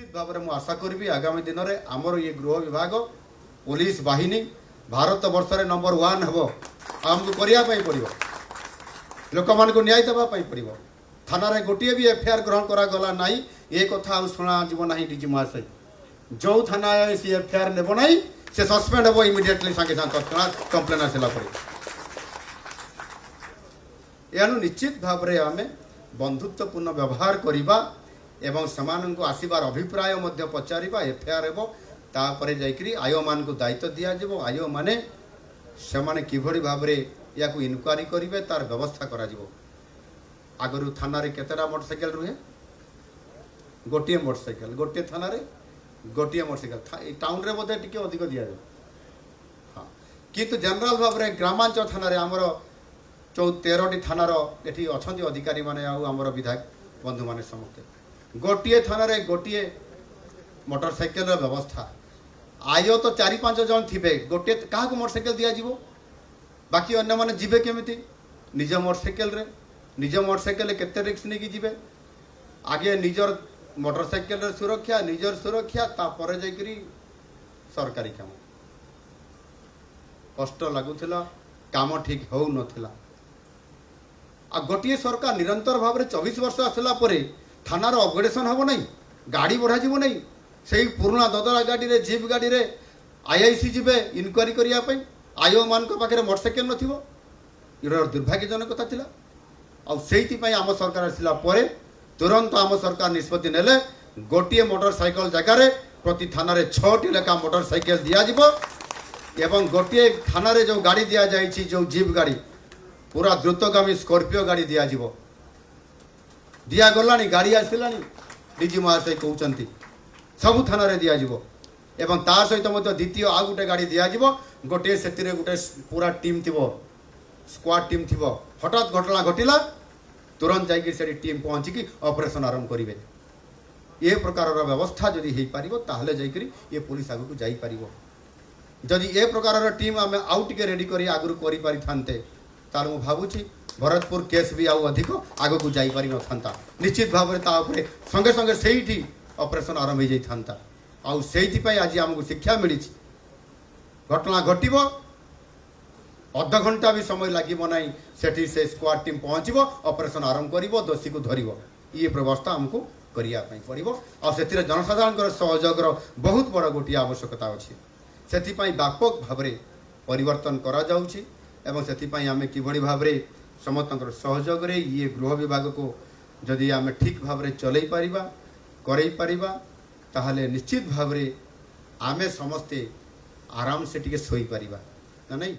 निश्चित भाव में आशा करी आगामी दिन में आमर ये गृह विभाग पुलिस बाहिनी भारत वर्ष नंबर 1 हम आमको करने पड़ो लोक मान न्याय देवाई पड़ो थाना गोटे भी एफआईआर ग्रहण करागला ना ये कथा शुणा ना डीजी महाशय जो थाना सी एफआईआर नेब ना से सस्पेंड हम इमिडिएटली सांगे तत्काल कंप्लेन आसला एणु निश्चित भाव में आम बंधुत्वपूर्ण व्यवहार करवा एवं सेमानंको आसीबार अभिप्राय मध्य पचारिबा एफआईआर हेबो तापरे जाइकरी आयो मान को दायित्व दिया जेबो आयो माने सेमाने किभଳି भाबरे याकू इनक्वारी करिवे तार व्यवस्था करा जेबो आगरु थाना रे केतेरा मोटरसाइकेल रुहे गोटिए मोटरसाइकेल गोटिए थाना रे गोटिए मोटरसाइकेल टाउन रे बोधे टिके अधिक दिया जे हां किंतु जनरल भाबरे ग्रामांचल थाना रे हमर 13टी थानार एठी अछंती अधिकारी माने आउ हमर विधायक बंधु माने समस्त गोटे थाना रे गोटे मोटरसाइकेल व्यवस्था आयो तो 4-5 जन थे गोटे क्या मोटरसाइकेल दिज्व बाकी अन्य मैंने जीवे केमिति निज मोटरसाइकेल केते रिक्स नहीं जीवे आगे निजर मोटरसाइकेल सुरक्षा निजर सुरक्षा तापर जाकरी सरकारी काम कष्ट लगुला काम ठीक हो नथिला आ गोटे सरकार निरंतर भाव में 24 वर्ष आसला थानार अपग्रेडेसन हम ना गाड़ी बढ़ा नहीं से पुराना ददरा गाड़ी रे जीप गाड़ी रे आईआईसी जीवे इनक्वारी करने आयो मान पाखे मोटरसाइकेल नथिबो इर दुर्भाग्यजनक कथा थिला आम सरकार आसला तुरंत आम सरकार निष्पत्ति नेले गोटे मोटरसाइकेल जगार प्रति थाना रे 6टी लेखा मोटरसाइकेल दिज्व एवं गोटे थाना रे जो गाड़ी दि जाइछि जो जीप गाड़ी पूरा द्रुतगामी स्कॉर्पियो गाड़ी दिज्व दिगला गाड़ी आसला डीजी महाशय कहते सबू थाना दिज्व एवं ता सहित द्वितीय आउ गोटे गाड़ी दिज्व गोटे से गोटे पूरा टीम थी स्क्वाड टीम थी हठात घटना घटला तुरंत जाकि टीम पहुँचिकी ऑपरेशन आरंभ करेंगे ये प्रकार व्यवस्था जदि हो पारे जाकि ये पुलिस आगू जापर जदि ए प्रकार टीम आम आउ टे रेडी कर आगु कर तार भावुची भरतपुर केस भी आउ अधिक आग को जापारि न निश्चित भाव में ताऊपर संगे संगे से ऑपरेशन आरंभ हो जाता आज आमको शिक्षा मिली घटना घटव अध घंटा भी समय लगे ना से स्क्वाड टीम पहुँच ऑपरेशन आरंभ कर दोषी को धर ये व्यवस्था आमको करने पड़ो आसे जनसाधारण सहयोग बहुत बड़ गोटे आवश्यकता अच्छी से व्यापक भाव में परिवर्तन करा जाउछि एवं से आम किभଳି भाव में समस्त सहयोग रे ये गृह विभाग को जदि आम ठीक भाव में चलई पारिबा करई पारिबा ताहले निश्चित भाव में आमे समस्ते आराम से टिके सोई पारिबा ना नहीं।